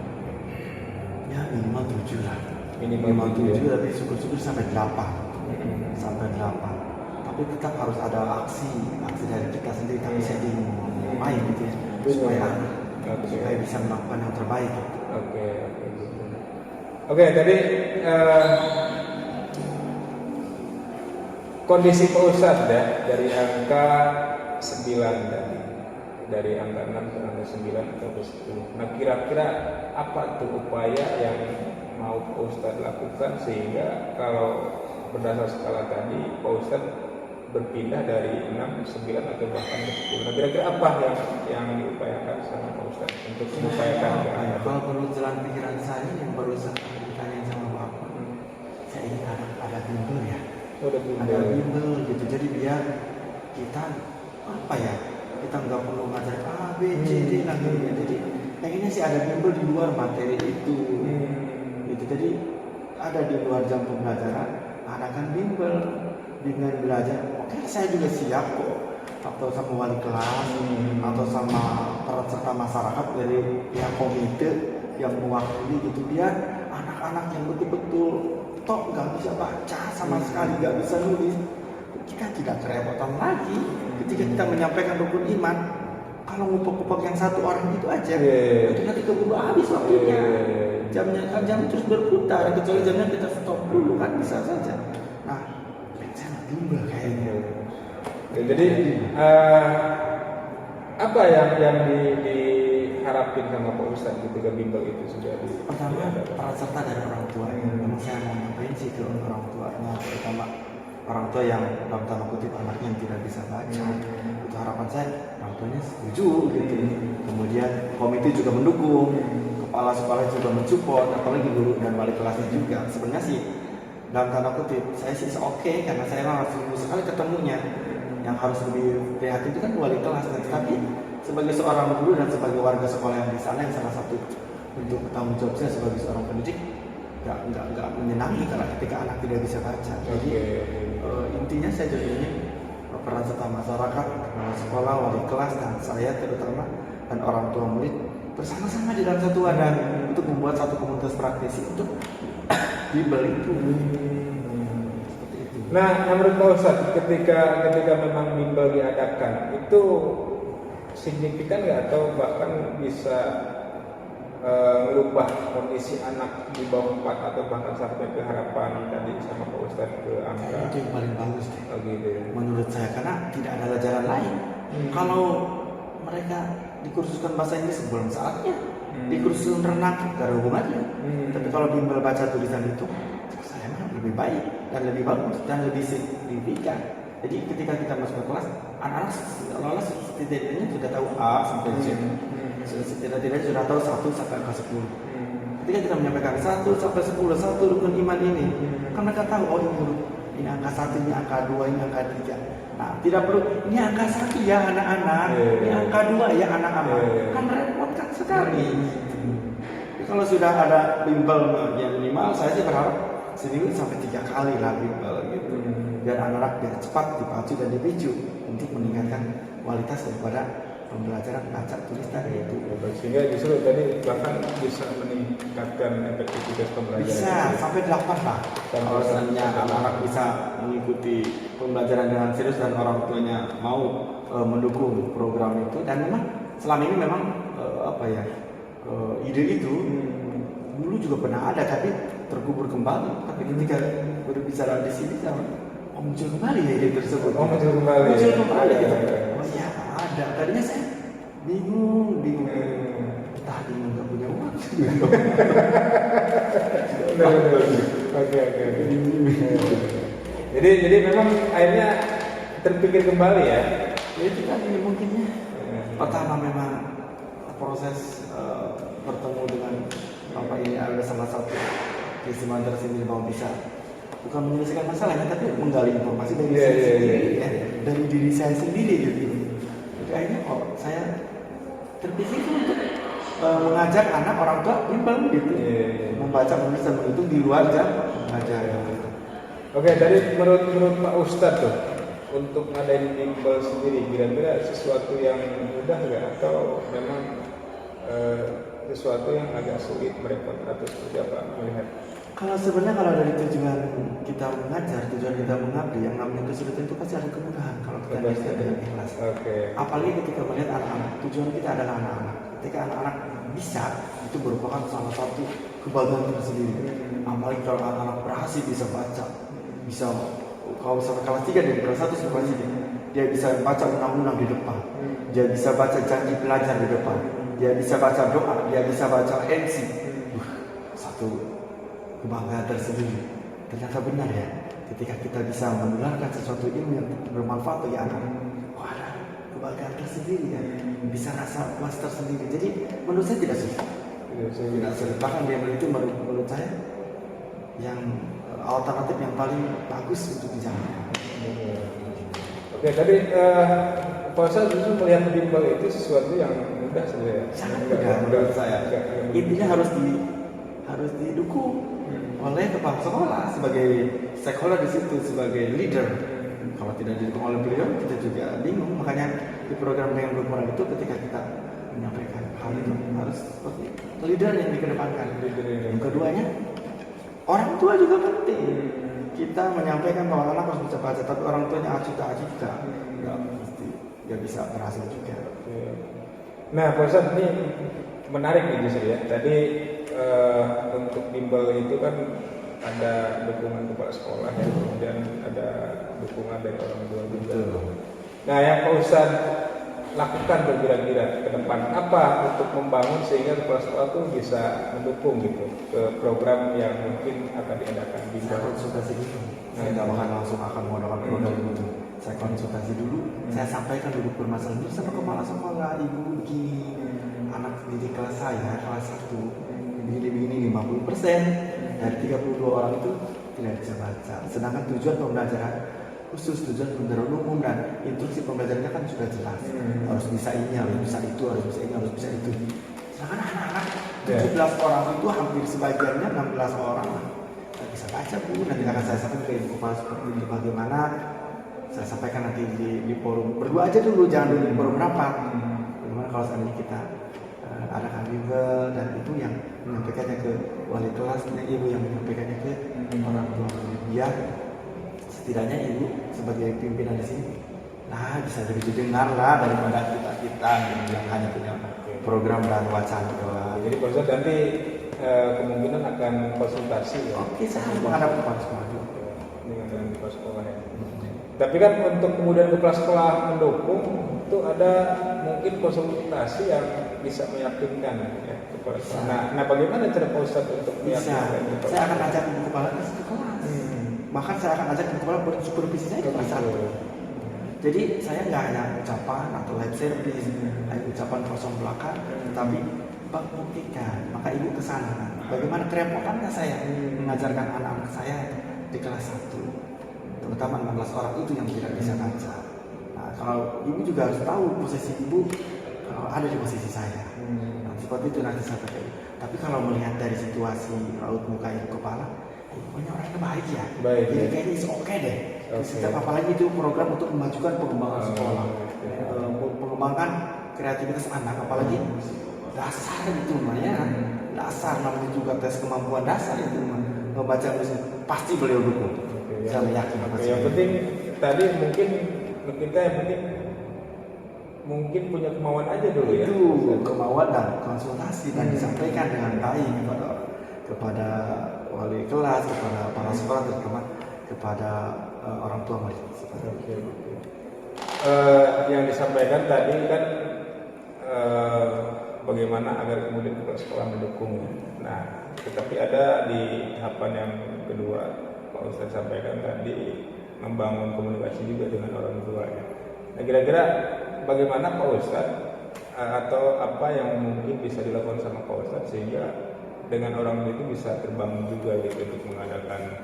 Ya 7 lah. Minimal 7 7 ya. tapi syukur-syukur sampai 8. Sampai 8. Tapi tetap harus ada aksi dari kita sendiri, tapi saya ingin main gitu ya, supaya bisa melakukan yang terbaik. Oke, tadi kondisi Pak Ustadz ya, dari angka 9 tadi, dari angka 6 ke angka 9 atau ke 10. Nah, kira-kira apa tuh upaya yang mau Pak Ustadz lakukan sehingga kalau berdasar skala tadi Pak Ustadz berpindah dari 6, 9 atau bahkan ke 10. Nah, kira-kira apa yang diupayakan sama Pak Ustadz untuk mengupayakan ke arah Kalau menurut jalan pikiran saya yang barusan ditanya sama Bapak, saya ingin ada bimbel ya. ada bimbel gitu, jadi biar kita kita nggak perlu ngajar A, B, C, D lagi ya. Jadi pengennya sih ada bimbel di luar materi itu gitu. Jadi ada di luar jam pembelajaran, adakan bimbel dengan belajar. Oke, saya juga siap kok, atau sama wali kelas atau sama peserta masyarakat dari pihak komite yang mewakili gitu, biar anak-anak yang betul-betul nggak bisa baca sama sekali, nggak bisa nulis, kita tidak kerepotan lagi ketika kita menyampaikan rukun iman. Kalau ngumpul-ngumpul yang satu orang itu aja, itu nanti keburu habis waktunya. Jam terus berputar, kecuali jamnya kita stop dulu kan bisa saja. Nah, saya bimbel kayaknya. Jadi apa yang diharapin sama Pak Ustadz ketika bimbel itu sudah Pertama, peran serta dari orang tua. Memang saya mau ngapain sih ke orang tuanya, terutama orang tua yang dalam tanda kutip anaknya yang tidak bisa baca. Itu harapan saya, orang tuanya setuju gitu. Kemudian komite juga mendukung, kepala sekolah juga mensupport, apalagi guru dan wali kelasnya juga. Sebenarnya sih dalam tanda kutip saya sih oke, karena saya langsung sekali ketemunya. Yang harus lebih prihatin itu kan wali kelas, tapi sebagai seorang guru dan sebagai warga sekolah yang di sana, yang salah satu untuk tanggung jawab saya sebagai seorang pendidik, nggak menyenangi karena ketika anak tidak bisa baca. Jadi intinya saya jadi ingin peran serta masyarakat, sekolah, wali kelas, dan saya terutama, dan orang tua murid bersama-sama di dalam satu wadah untuk membuat satu komunitas praktisi untuk bimbel itu. Nah, menurut Pak Ustadz, ketika memang bimbel diadakan, itu signifikan nggak atau bahkan bisa merubah kondisi anak di bawah 4 atau bahkan sampai ke harapan tadi sama Pak Ustadz ke angka? Itu yang paling bagus deh. Gitu ya. Menurut saya, karena tidak ada jalan lain. Kalau mereka dikursuskan bahasa Inggris sebelum saatnya, dikursuskan renang gak ada hubungannya. Tapi kalau bimbel baca tulisan itu, saya mah lebih baik dan lebih bagus dan lebih signifikan. Jadi ketika kita masuk ke kelas, anak-anak lolos setidaknya sudah tahu A sampai Z. Setidaknya sudah tahu 1 sampai angka 10. Ketika kita menyampaikan 1 sampai 10, 1 rukun iman ini, kan mereka tahu, oh ini angka 1, ini angka 2, ini angka 3. Nah, tidak perlu, ini angka 1 ya anak-anak, ini angka 2 ya anak-anak. Kan merepotkan sekali. Kalau sudah ada bimbel yang minimal, saya sih berharap seminggu sampai 3 kali lah bimbel gitu. Biar anak-anak biar cepat dipacu dan dipicu untuk meningkatkan kualitas daripada pembelajaran baca tulis tadi itu. Sehingga justru tadi bahkan bisa meningkatkan efektivitas pembelajaran. Bisa sampai 8 lah. Kalau seandainya anak-anak bisa mengikuti pembelajaran dengan serius dan orang tuanya mau mendukung program itu, dan memang selama ini memang ide itu dulu juga pernah ada tapi terkubur kembali. Tapi ketika berbicara di sini muncul kembali ya ide tersebut. Muncul kembali. Gitu. Oh iya ada. Tadinya saya bingung. Tadi nggak punya uang. Oke. Jadi memang akhirnya terpikir kembali ya. Itu kan ini mungkinnya. Pertama memang proses bertemu dengan Bapak ini ada salah satu keistimewaan tersendiri, mau bisa bukan menyelesaikan masalahnya tapi menggali informasi dari saya sendiri ya, dari diri saya sendiri gitu. Jadi akhirnya saya terpikir untuk mengajak anak orang tua bimbel gitu, membaca, menulis dan menghitung di luar jam mengajar. Oke, dari menurut Pak Ustadz tuh untuk ngadain bimbel sendiri kira-kira sesuatu yang mudah nggak atau memang sesuatu yang agak sulit merepotkan atau seperti apa melihat? Kalau sebenarnya kalau dari tujuan kita mengajar, tujuan kita mengabdi, yang namanya kesulitan itu pasti ada kemudahan kalau kita bisa dengan ikhlas. Apalagi ketika melihat anak-anak, tujuan kita adalah anak-anak. Ketika anak-anak bisa, itu merupakan salah satu kebahagiaan tersendiri. Apalagi kalau anak-anak berhasil bisa baca, bisa kalau sampai kelas 3 dari kelas 1 sampai kelas 3, dia bisa baca undang-undang di depan, dia bisa baca janji pelajar di depan, dia bisa baca doa, dia bisa baca MC. Satu kebanggaan tersendiri. Ternyata benar ya, ketika kita bisa menularkan sesuatu ilmu yang bermanfaat bagi anak, wah ada kebanggaan tersendiri kan, bisa rasa puas tersendiri. Jadi menurut saya tidak susah, tidak sulit. Bahkan dia itu menurut saya yang alternatif yang paling bagus untuk dijalankan. Oke, tadi Pak Ustadz justru melihat bimbel itu sesuatu yang mudah sebenarnya. Sangat mudah menurut saya. Intinya harus didukung oleh kepala sekolah sebagai stakeholder di situ, sebagai leader. Kalau tidak didukung oleh beliau, kita juga bingung. Makanya di program yang berkurang itu ketika kita menyampaikan hal itu harus seperti leader yang dikedepankan. Yang keduanya, orang tua juga penting. Kita menyampaikan bahwa anak harus bisa baca, tapi orang tuanya acuh tak acuh juga nggak bisa berhasil juga. Nah, Pak Ustadz, ini menarik nih justru ya. Tadi untuk bimbel itu kan ada dukungan kepala sekolah ya, kemudian ada dukungan dari orang tua juga. Nah, yang Pak Ustadz lakukan kira-kira ke depan apa untuk membangun sehingga kepala sekolah itu bisa mendukung gitu ke program yang mungkin akan diadakan di Saya konsultasi dulu. Saya nggak bakal langsung akan mengadakan program itu. Saya konsultasi dulu. Saya sampaikan dulu permasalahan itu sama kepala sekolah. Ibu begini, anak didik kelas saya kelas 1 begini 50% dari 32 orang itu tidak bisa baca. Sedangkan tujuan pembelajaran khusus, tujuan pembelajaran umum dan instruksi pembelajarannya kan sudah jelas. Harus bisa ini, harus bisa itu, harus bisa ini, harus bisa itu. Sedangkan anak-anak 17 orang itu hampir sebagiannya 16 orang nggak bisa baca Bu. Nanti akan saya sampaikan ke ibu kepala seperti itu bagaimana. Saya sampaikan nanti di forum berdua aja dulu, jangan dulu di forum rapat. Bagaimana kalau seandainya kita adakan bimbel dan itu yang menyampaikannya ke wali kelas, ibu yang menyampaikannya ke orang tua. Biar setidaknya ibu sebagai pimpinan di sini, nah bisa lebih didengar lah daripada kita yang hanya punya program dan wacana doang. Jadi Pak Ustadz nanti kemungkinan akan konsultasi ya. Oke, saya menghadap kepala sekolah juga. Dengan kepala sekolah ya. Tapi kan untuk kemudian kepala sekolah mendukung itu ada mungkin konsultasi yang bisa meyakinkan ya kepala sekolah. Nah, bagaimana cara Pak Ustadz untuk meyakinkan? Saya akan ajak ibu kepala ke kelas. Bahkan saya akan ajak ibu kepala bersupervisi saya di kelas 1. Jadi saya nggak hanya ucapan atau live service, hanya ucapan kosong belakang, tetapi buktikan. Maka ibu kesana. Bagaimana kerepotannya saya mengajarkan anak-anak saya di kelas 1. Terutama 16 orang itu yang tidak bisa baca. Nah, kalau ibu juga harus tahu posisi ibu kalau ada di posisi saya. Nah, seperti itu nanti saya pakai. Tapi kalau melihat dari situasi raut muka ibu kepala, ibunya orangnya baik ya. Jadi kayaknya is okay deh. Setiap apalagi itu program untuk memajukan pengembangan sekolah, pengembangan kreativitas anak, apalagi dasar itu ya. Dasar namanya juga tes kemampuan dasar itu membaca tulis pasti beliau dukung. Saya yakin. Yang penting tadi mungkin kita yang penting mungkin punya kemauan aja dulu ya. Itu kemauan dan konsultasi dan disampaikan dengan baik kepada wali kelas, kepada kepala sekolah, terutama kepada orang tua murid. Yang disampaikan tadi kan bagaimana agar kemudian kepala sekolah mendukung. Nah, tetapi ada di tahapan yang kedua. Pak Ustadz sampaikan tadi membangun komunikasi juga dengan orang tua ya. Nah, kira-kira bagaimana Pak Ustadz atau apa yang mungkin bisa dilakukan sama Pak Ustadz sehingga dengan orang tua itu bisa terbangun juga gitu untuk mengadakan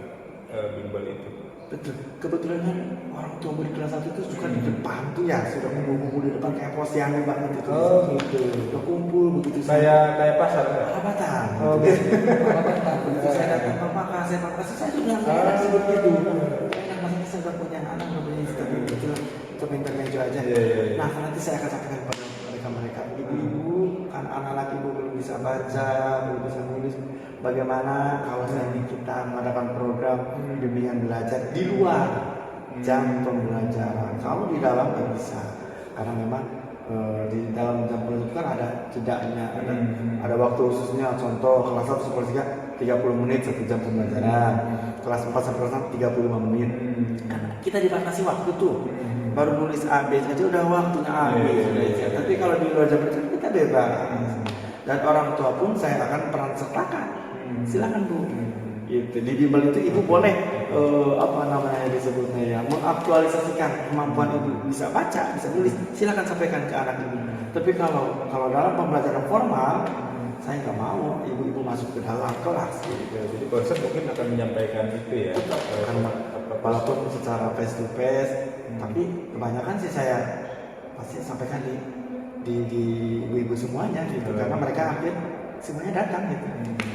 bimbel itu. Betul. Kebetulan kan orang tua murid kelas 1 itu suka di depan tuh ya, sudah kumpul di depan kayak posyandu banget itu. Oh gitu. Udah kumpul begitu. Kayak pasar kan? Perabatan. Oh gitu. Perabatan. Begitu saya datang papa saya sudah seperti itu. Enak masih saya punya anak namanya untuk intermezzo aja. Nah nanti saya akan sampaikan kepada mereka ibu-ibu, anak anak-anak ibu belum bisa baca, belum bisa menulis, bagaimana kalau misalnya kita mengadakan program bimbingan belajar di luar jam pembelajaran? Kalau di dalam nggak bisa, karena memang di dalam jam pembelajaran itu kan ada jedanya, ada waktu khususnya. Contoh kelas 1 sampai 3 30 menit 1 jam pembelajaran, kelas 4 sampai kelas 6 35 menit. Kita dibatasi waktu tuh. Baru nulis A B saja udah waktunya A B. Tapi kalau di luar jam pembelajaran kita bebas. Dan orang tua pun saya akan peran sertakan. Silakan Bu. Gitu. Di bimbel itu ibu boleh disebutnya ya, mengaktualisasikan kemampuan ibu bisa baca, bisa tulis. Silakan sampaikan ke anak ibu. Tapi kalau dalam pembelajaran formal, saya nggak mau ibu-ibu masuk ke dalam kelas. Gitu. Jadi konsep mungkin akan menyampaikan itu ya. Walaupun secara face to face, tapi kebanyakan sih saya pasti sampaikan di ibu-ibu semuanya gitu, karena mereka hampir semuanya datang gitu,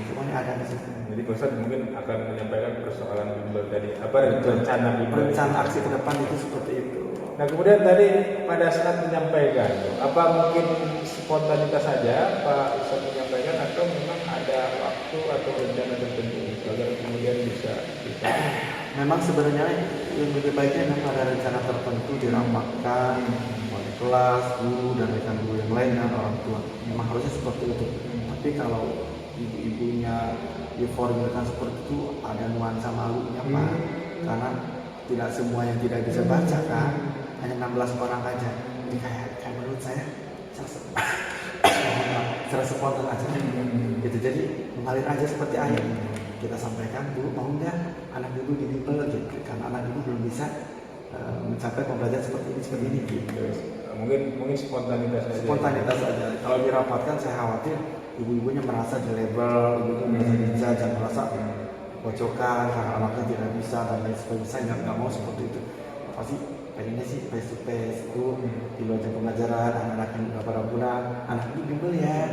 semuanya ada di situ. Jadi Ustaz mungkin akan menyampaikan persoalan bimbel tadi, rencana bimbel, rencana aksi ke depan itu seperti itu. Nah kemudian tadi pada saat menyampaikan, apa mungkin spontanitas saja Pak Ustaz menyampaikan, atau memang ada waktu atau rencana tertentu agar kemudian bisa kita? Memang sebenarnya yang lebih baiknya memang ada rencana tertentu dirapatkan oleh kelas, guru dan rekan guru yang lain dan orang tua. Memang harusnya seperti itu. Tapi kalau ibu-ibunya diformulkan seperti itu, ada nuansa malunya Pak. Karena tidak semua yang tidak bisa baca kan, hanya 16 orang aja. Jadi kayak menurut saya secara spontan aja. Gitu. Jadi mengalir aja seperti air. Kita sampaikan, Bu, mau nggak anak ibu di bimbel gitu, karena anak ibu belum bisa mencapai pembelajaran seperti ini gitu. Mungkin spontanitas saja. Kalau dirapatkan saya khawatir ibu-ibunya merasa di-label, ibunya merasa dijajah, merasa pojokan karena anaknya tidak bisa dan lain sebagainya. Saya nggak mau seperti itu. Pasti pengennya sih face to face itu di luar jam pembelajaran, anak-anak yang beberapa bulan, anak ibu bimbel ya.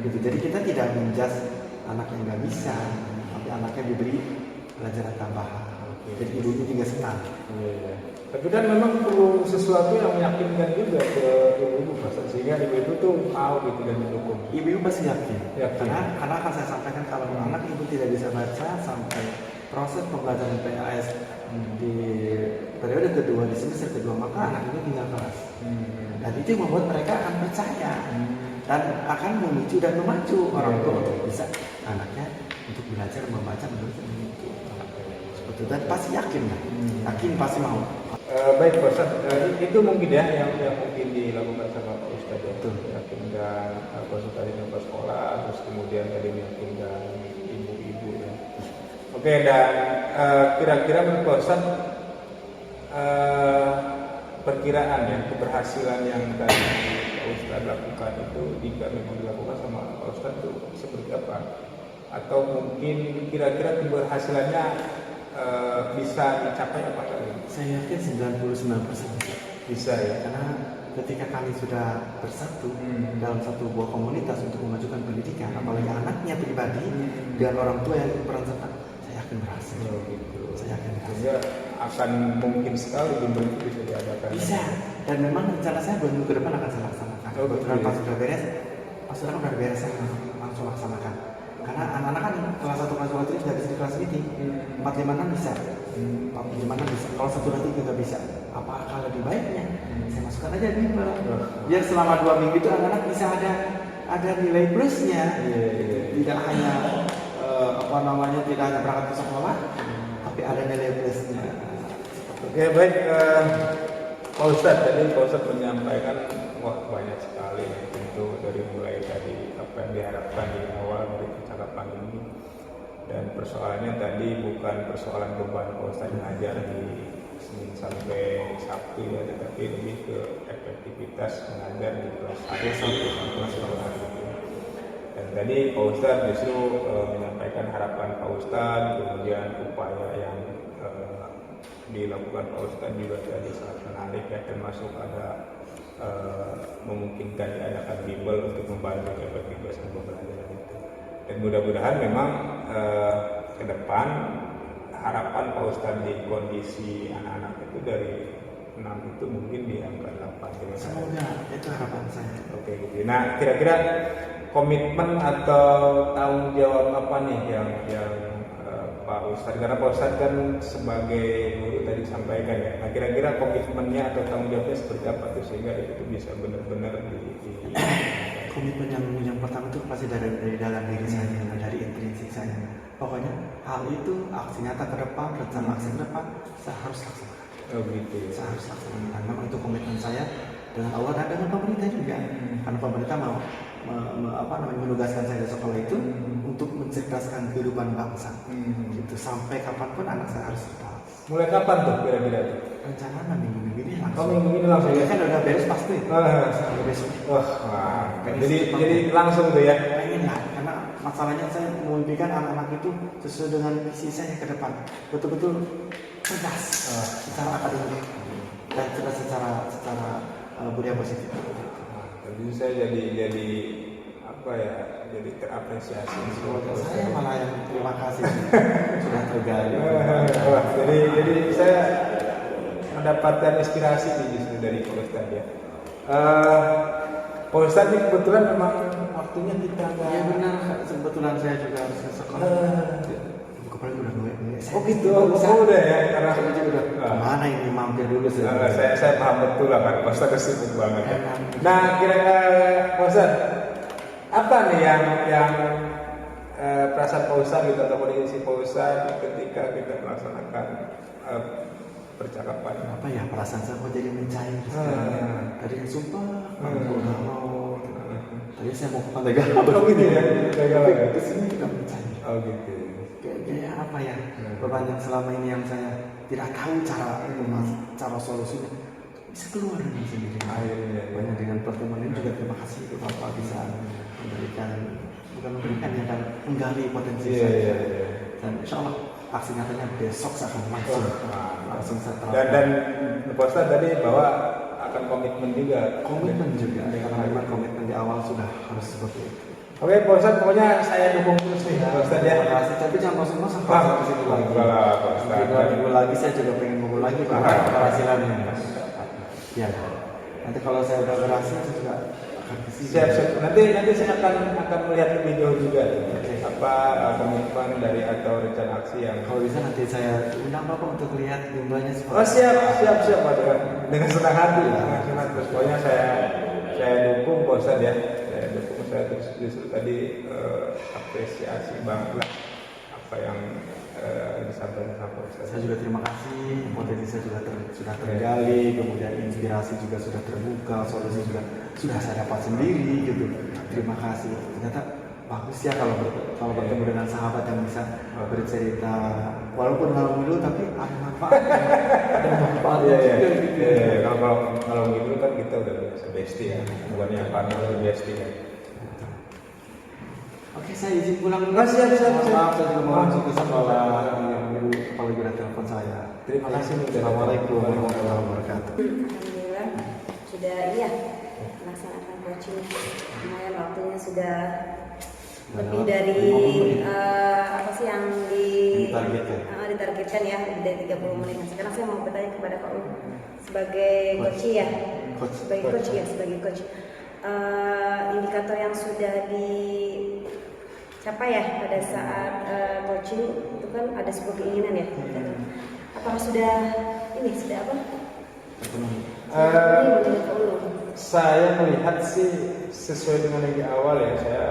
Gitu. Jadi kita tidak menjudge anak yang nggak bisa, tapi anaknya diberi pelajaran tambahan. Jadi ibunya juga senang. Tapi kan memang perlu sesuatu yang meyakinkan juga ke ibu-ibu, sehingga ibu-ibu tuh mau gitu dan mendukung. Ibu pasti yakin. Karena akan saya sampaikan kalau anak ibu tidak bisa baca sampai proses pembelajaran PAS di periode kedua, di semester kedua, maka anak ibu tinggal kelas. Dan itu yang membuat mereka akan percaya dan akan memicu dan memacu orang tua untuk bisa anaknya untuk belajar membaca, menulis dan itu. Seperti itu. Dan pasti yakin lah. Yakin pasti mau. Baik Pak Ustaz, itu mungkin ya yang mungkin dilakukan sama Pak Ustaz ya. Meyakinkan konsultasi dengan Pak sekolah, terus kemudian tadi meyakinkan ibu-ibu ya. Oke, dan kira-kira menurut Pak Ustaz perkiraan ya keberhasilan yang tadi Pak Ustaz lakukan itu jika memang dilakukan sama Pak Ustaz itu seperti apa? Atau mungkin kira-kira keberhasilannya bisa dicapai apa kali? Saya yakin 99% bisa ya, karena ketika kami sudah bersatu dalam satu buah komunitas untuk memajukan pendidikan, apalagi anaknya pribadi dan orang tua yang berperan serta, saya yakin berhasil. Gitu. Saya yakin berhasil. Sehingga akan mungkin sekali bimbel itu bisa diadakan. Bisa. Dan memang rencana saya 2 minggu ke depan akan saya laksanakan. Kebetulan pas sudah beres, saya langsung laksanakan. Karena anak-anak kan kelas 1 kelas 2 itu tidak bisa di kelas meeting. 456 bisa. 456 bisa. Kalau 1 lagi nggak bisa. Apakah lebih baiknya saya masukkan aja bimbel. Biar selama 2 minggu itu anak-anak bisa ada nilai plusnya. Tidak hanya tidak hanya berangkat ke sekolah, tapi ada nilai plusnya. Oke, baik Pak Ustadz, tadi Pak Ustadz menyampaikan banyak sekali ya, tentu dari mulai tadi apa yang diharapkan di awal dari percakapan ini, dan persoalannya tadi bukan persoalan beban Pak Ustadz mengajar di Senin sampai Sabtu ya, tetapi lebih ke efektivitas mengajar di kelas 1 sampai kelas 2. Dan tadi Pak Ustadz justru menyampaikan harapan Pak Ustadz, kemudian upaya yang dilakukan Pak Ustadz juga tadi sangat menarik ya, termasuk ada memungkinkan diadakan bimbel untuk membantu efektivitas pembelajaran itu. Dan mudah-mudahan memang ke depan harapan Pak Ustadz di kondisi anak-anak itu dari 6 itu mungkin di angka 8. Semoga itu harapan saya. Oke, gitu. Nah, kira-kira komitmen atau tanggung jawab apa nih yang Pak Ustadz, karena Pak Ustadz kan sebagai guru tadi sampaikan ya. Nah kira-kira komitmennya atau tanggung jawabnya seperti apa tuh sehingga itu bisa benar-benar komitmen yang pertama itu pasti dari dalam diri saya, dari intrinsik saya. Pokoknya hal itu aksi nyata ke depan, rencana aksi ke depan saya harus laksanakan. Oh gitu ya. Saya harus laksanakan. Dan memang itu komitmen saya dengan Allah dan dengan pemerintah juga. Karena pemerintah mau menugaskan saya di sekolah itu untuk mencerdaskan kehidupan bangsa. Gitu sampai kapanpun anak saya harus cerdas. Mulai kapan tuh kira-kira tuh? Rencana minggu ini langsung. Oh minggu ini langsung ya? Kan udah beres pasti. Udah besok. Jadi langsung tuh ya? Pengen lah, karena masalahnya saya memimpikan anak-anak itu sesuai dengan visi saya ke depan. Betul-betul cerdas secara akademik dan cerdas secara budaya positif. Jadi saya jadi apa ya? Jadi terapresiasi. Saya malah yang terima kasih sudah tergali. Jadi saya mendapatkan inspirasi justru dari Pak Ustadz ya. Pak Ustadz ini kebetulan memang waktunya kita nggak. Iya benar, kebetulan saya juga harus ke sekolah. Kepala udah nunggu. Oh gitu, udah ya karena saya juga udah kemana ini mampir dulu saya paham betul lah kan Pak Ustadz sibuk banget. Nah kira-kira Pak Ustadz apa nih yang perasaan Pak Ustadz gitu atau kondisi Pak Ustadz ketika kita melaksanakan percakapan? Apa ya perasaan saya kok jadi mencair sekarang? Tadi yang sumpah, galau. Tadi saya mau ke Pantai Galau. Oh gitu ya, Galau ya. Kesini kita mencair. Oh gitu. Kayak apa ya? Beban yang selama ini yang saya tidak tahu cara solusinya bisa keluar dengan sendiri. Banyak dengan pertemuan ini juga terima kasih ke Bapak bisa bukan memberikan ya kan menggali potensi saya. Dan insya Allah aksi nyatanya besok saya akan langsung saya terapkan. Dan Pak Ustadz tadi bahwa akan komitmen juga. Karena memang komitmen di awal sudah harus seperti itu. Oke Pak Ustadz, pokoknya saya dukung terus nih Pak Ustadz ya. Terima kasih, tapi jangan bosan-bosan Pak kesini lagi. Pak Ustadz. 2 minggu lagi saya juga pengen ngomong lagi keberhasilannya. Ya, nanti kalau saya udah berhasil saya juga akan kesini. Siap. Nanti saya akan melihat lebih jauh juga apa komitmen dari atau rencana aksi yang. Kalau bisa nanti saya undang Bapak untuk lihat bimbelnya seperti. Oh siap Pak, dengan senang hati. Terus pokoknya saya dukung Pak Ustadz ya. Saya justru tadi apresiasi banget lah apa yang disampaikan Pak Ustadz. Saya juga terima kasih, potensi saya juga sudah tergali, kemudian inspirasi juga sudah terbuka, solusi juga sudah saya dapat sendiri gitu. Terima kasih. Ternyata bagus ya kalau bertemu dengan sahabat yang bisa bercerita, walaupun nggak dulu tapi ada manfaat. Ada manfaat. Iya. Kalau gitu kan kita udah biasa bestie ya, bukannya partner bestie ya. Oke, saya izin pulang dulu. Siap. Maaf, saya juga mau langsung ke sekolah. Kalau udah telepon saya. Terima kasih. Assalamualaikum warahmatullahi wabarakatuh. Alhamdulillah sudah melaksanakan coaching. Lumayan waktunya sudah lebih dari apa sih yang ditargetkan ya, lebih dari 30 menit. Sekarang saya mau bertanya kepada Pak Ul sebagai coach ya. Sebagai coach. Indikator yang sudah dicapai ya pada saat coaching itu kan ada sebuah keinginan ya. Apakah sudah apa? Saya melihat sih sesuai dengan yang di awal ya, saya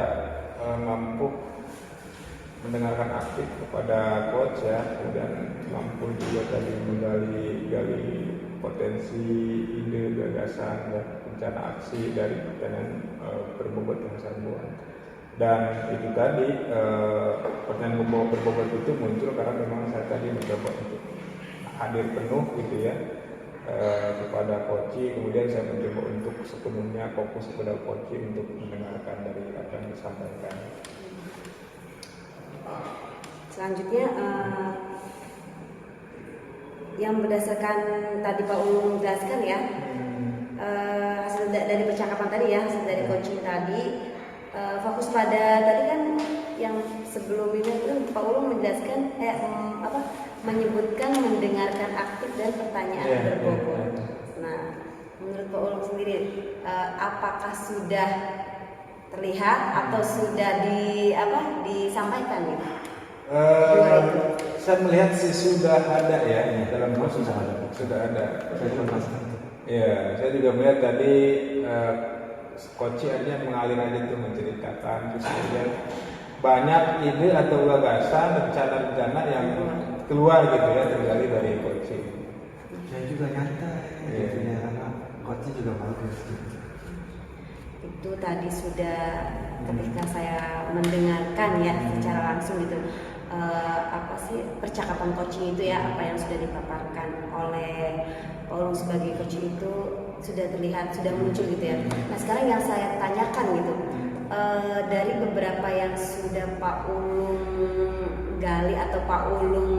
mampu mendengarkan aktif kepada coach ya, dan mampu juga tadi menggali potensi ide gagasan dan rencana aksi dari pertanyaan berbobot yang saya buat. Dan itu tadi pertanyaan berbobot itu muncul karena memang saya tadi mencoba untuk hadir penuh gitu ya kepada coach, kemudian saya mencoba untuk sepenuhnya fokus kepada coach untuk mendengarkan dari apa yang disampaikan. Selanjutnya yang berdasarkan tadi Pak Ulung menjelaskan ya, hasil dari percakapan tadi ya, hasil dari coaching tadi, fokus pada tadi kan yang sebelum ini kan Pak Ulung menjelaskan menyebutkan mendengarkan aktif dan pertanyaan berbobot. Nah, menurut Pak Ulung sendiri, apakah sudah terlihat atau sudah disampaikan gitu? Saya melihat sih sudah ada ya dalam proses sudah ada. Saya juga merasakan itu. Ya, saya juga melihat tadi Koci aja mengalir aja tuh menceritakan, terus kemudian banyak ide atau gagasan rencana-rencana yang keluar gitu ya tergali dari Koci. Saya juga nyantai gitu ya, karena coachnya juga bagus gitu. Itu tadi sudah ketika saya mendengarkan ya secara langsung gitu, apa sih percakapan coaching itu ya, apa yang sudah dipaparkan oleh Pak Ulung sebagai coach itu sudah terlihat, sudah muncul gitu ya. Nah sekarang yang saya tanyakan gitu, dari beberapa yang sudah Pak Ulung gali atau Pak Ulung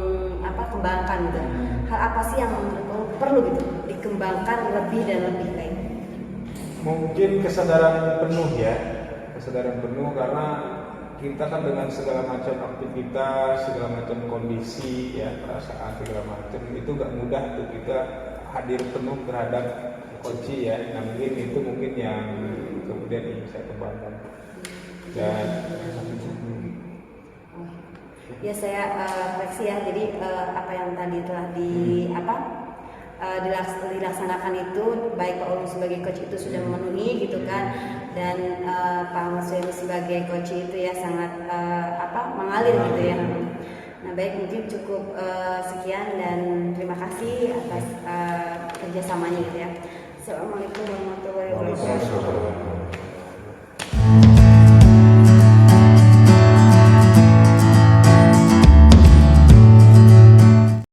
kembangkan gitu, hal apa sih yang perlu gitu dikembangkan lebih dan lebih baik? Mungkin kesadaran penuh ya, kesadaran penuh karena kita kan dengan segala macam aktivitas, segala macam kondisi ya, perasaan segala macam itu gak mudah tuh kita hadir penuh terhadap Koci ya. Nah mungkin yang kemudian ingin saya kembangkan. Dan ya saya refleksi ya, jadi apa yang tadi telah dilaksanakan itu baik Pak Ulung sebagai coach itu sudah memenuhi gitu kan, dan Pak Mas Wemi sebagai coach itu ya sangat mengalir gitu ya. Nah baik, mungkin cukup sekian dan terima kasih atas kerjasamanya gitu ya. Assalamualaikum warahmatullahi wabarakatuh.